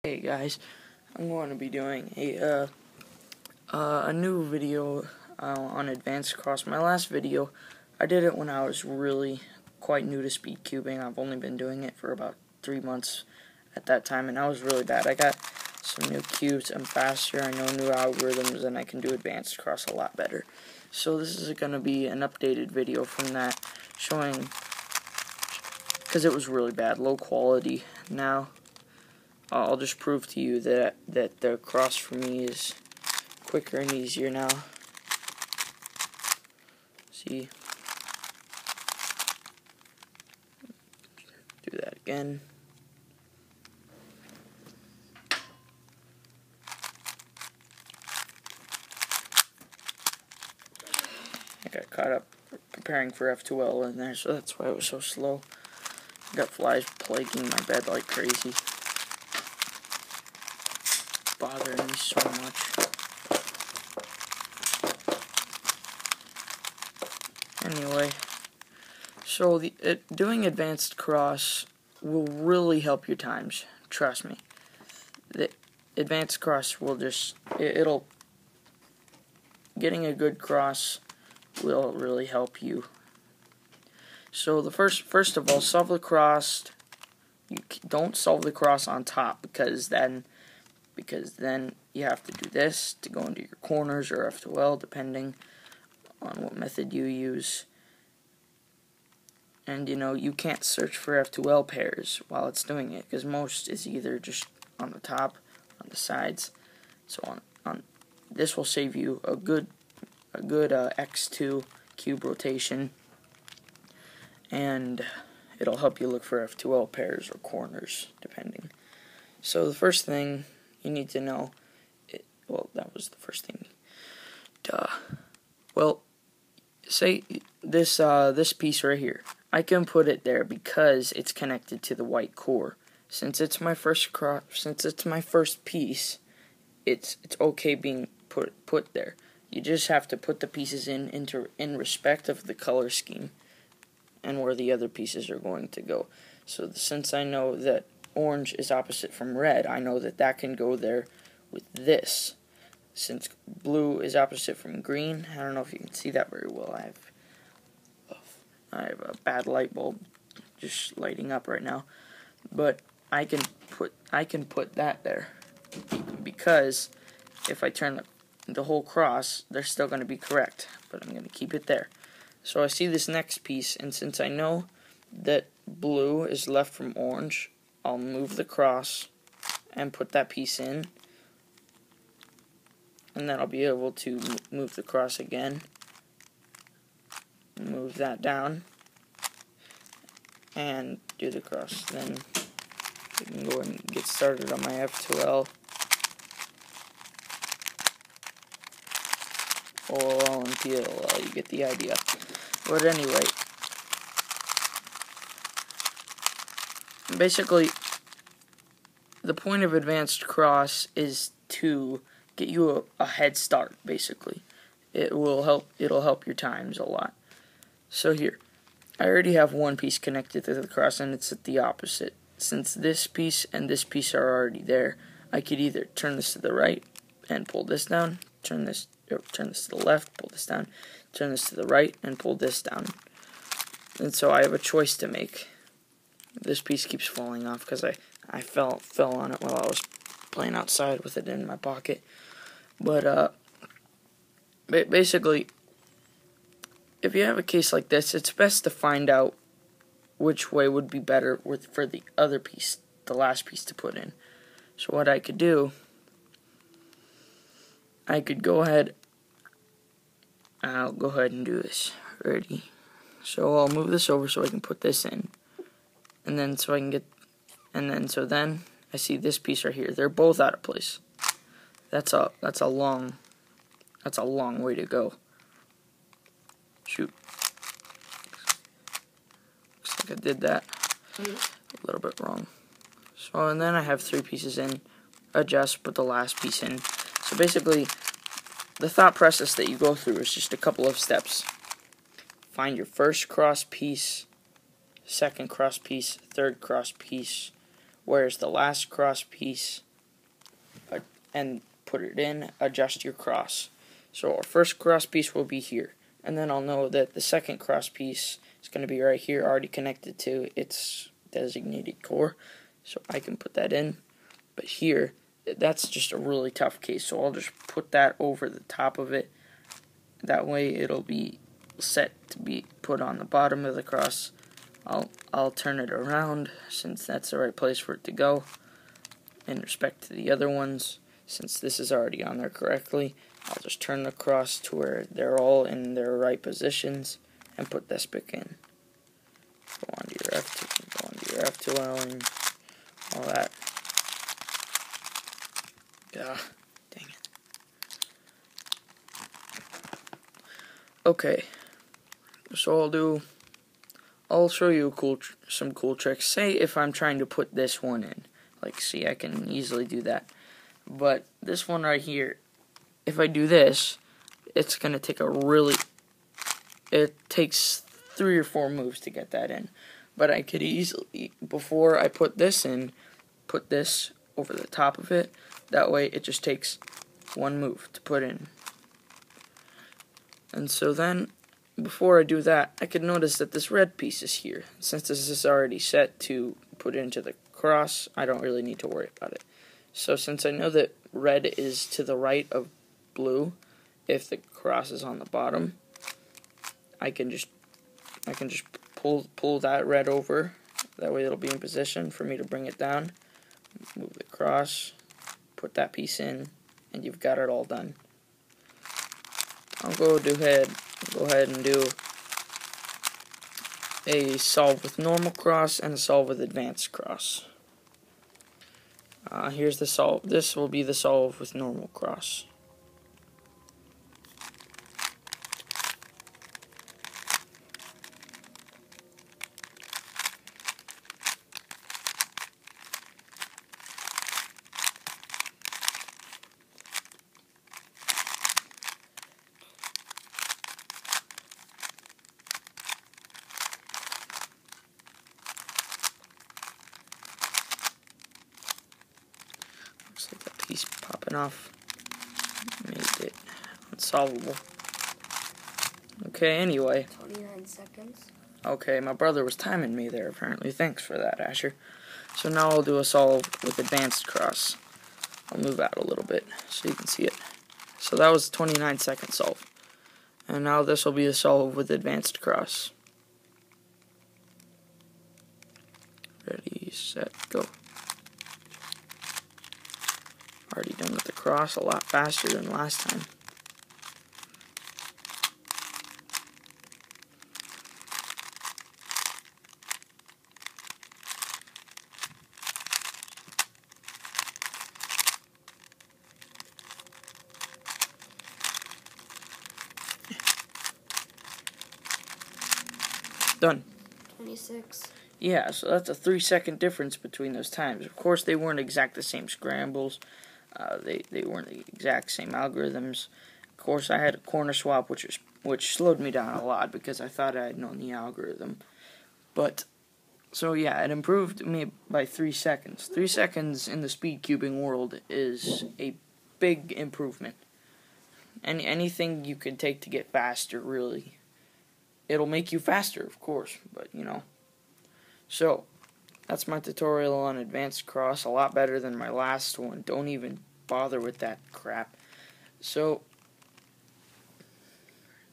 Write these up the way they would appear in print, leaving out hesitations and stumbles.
Hey guys, I'm going to be doing a new video on advanced cross. My last video, I did it when I was really quite new to speed cubing. I've only been doing it for about 3 months at that time, and I was really bad. I got some new cubes. I'm faster. I know new algorithms, and I can do advanced cross a lot better. So this is going to be an updated video from that, showing, because it was really bad, low quality. Now I'll just prove to you that the cross for me is quicker and easier now. See? Do that again. I got caught up preparing for F2L in there, so that's why it was so slow. I got flies plaguing my bed like crazy, bothering me so much. Anyway, so doing advanced cross will really help your times. Trust me. The advanced cross will getting a good cross will really help you. So the first of all, solve the cross. You don't solve the cross on top because then you have to do this to go into your corners or F2L, depending on what method you use. And you can't search for F2L pairs while it's doing it, because most is either just on the top, on the sides. So on this will save you a good X2 cube rotation, and it'll help you look for F2L pairs or corners, depending. So the first thing you need to know, well, that was the first thing. Duh. Well, say this piece right here, I can put it there because it's connected to the white core. Since it's my first piece, it's okay being put there. You just have to put the pieces in respect of the color scheme and where the other pieces are going to go. So since I know that orange is opposite from red, I know that can go there with this. Since blue is opposite from green, I don't know if you can see that very well. I have a bad light bulb just lighting up right now, but I can put that there because if I turn the whole cross, they're still going to be correct, but I'm going to keep it there. So I see this next piece, and since I know that blue is left from orange, I'll move the cross and put that piece in, and then I'll be able to move the cross again, move that down, and do the cross. Then I can go and get started on my F2L, OLL, and PLL. You get the idea. But anyway, basically, the point of advanced cross is to get you a head start. Basically, it'll help your times a lot. So here, I already have one piece connected to the cross, and it's at the opposite. Since this piece and this piece are already there, I could either turn this to the right and pull this down, turn this to the left, pull this down, turn this to the right, and pull this down. And so I have a choice to make. This piece keeps falling off because I fell on it while I was playing outside with it in my pocket. But basically, if you have a case like this, it's best to find out which way would be better for the other piece, the last piece to put in. So what I could do, I could go ahead, I'll go ahead and do this. Ready? So I'll move this over so I can put this in. And then so then I see this piece right here. They're both out of place. That's a long way to go. Shoot. Looks like I did that a little bit wrong. So, and then I have 3 pieces in, adjust, put the last piece in. So basically, the thought process that you go through is just a couple of steps. Find your first cross piece, second cross piece, third cross piece, where's the last cross piece, and put it in, adjust your cross. So our first cross piece will be here, and then I'll know that the second cross piece is going to be right here, already connected to its designated core, so I can put that in. But here, that's just a really tough case, so I'll just put that over the top of it. That way it'll be set to be put on the bottom of the cross. I'll turn it around since that's the right place for it to go. In respect to the other ones, since this is already on there correctly, I'll just turn the cross to where they're all in their right positions and put this back in. Go onto your F2, go onto your F2L, all that. Dang it. Okay, so I'll show you some cool tricks. Say if I'm trying to put this one in, like, see, I can easily do that. But this one right here, if I do this, it's gonna take it takes 3 or 4 moves to get that in. But I could easily, before I put this in, put this over the top of it. That way it just takes 1 move to put in. And so then, before I do that, I could notice that this red piece is here. Since this is already set to put into the cross, I don't really need to worry about it. So since I know that red is to the right of blue, if the cross is on the bottom, I can just pull that red over. That way it'll be in position for me to bring it down. Move the cross, put that piece in, and you've got it all done. I'll go ahead and do a solve with normal cross and a solve with advanced cross. Here's the solve. This will be the solve with normal cross. Looks like that piece popping off made it unsolvable. Okay, anyway. 29 seconds. Okay, my brother was timing me there, apparently. Thanks for that, Asher. So now I'll do a solve with advanced cross. I'll move out a little bit so you can see it. So that was a 29-second solve. And now this will be a solve with advanced cross. Ready, set, go. Already done with the cross a lot faster than last time. Done. 26. Yeah, so that's a 3-second difference between those times. Of course, they weren't exact the same scrambles. They weren't the exact same algorithms. Of course, I had a corner swap, which slowed me down a lot because I thought I had known the algorithm. But so yeah, it improved me by 3 seconds. 3 seconds in the speed cubing world is a big improvement. And anything you can take to get faster, really. It'll make you faster, of course, but you know. So, that's my tutorial on advanced cross, a lot better than my last one. Don't even bother with that crap. So,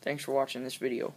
thanks for watching this video.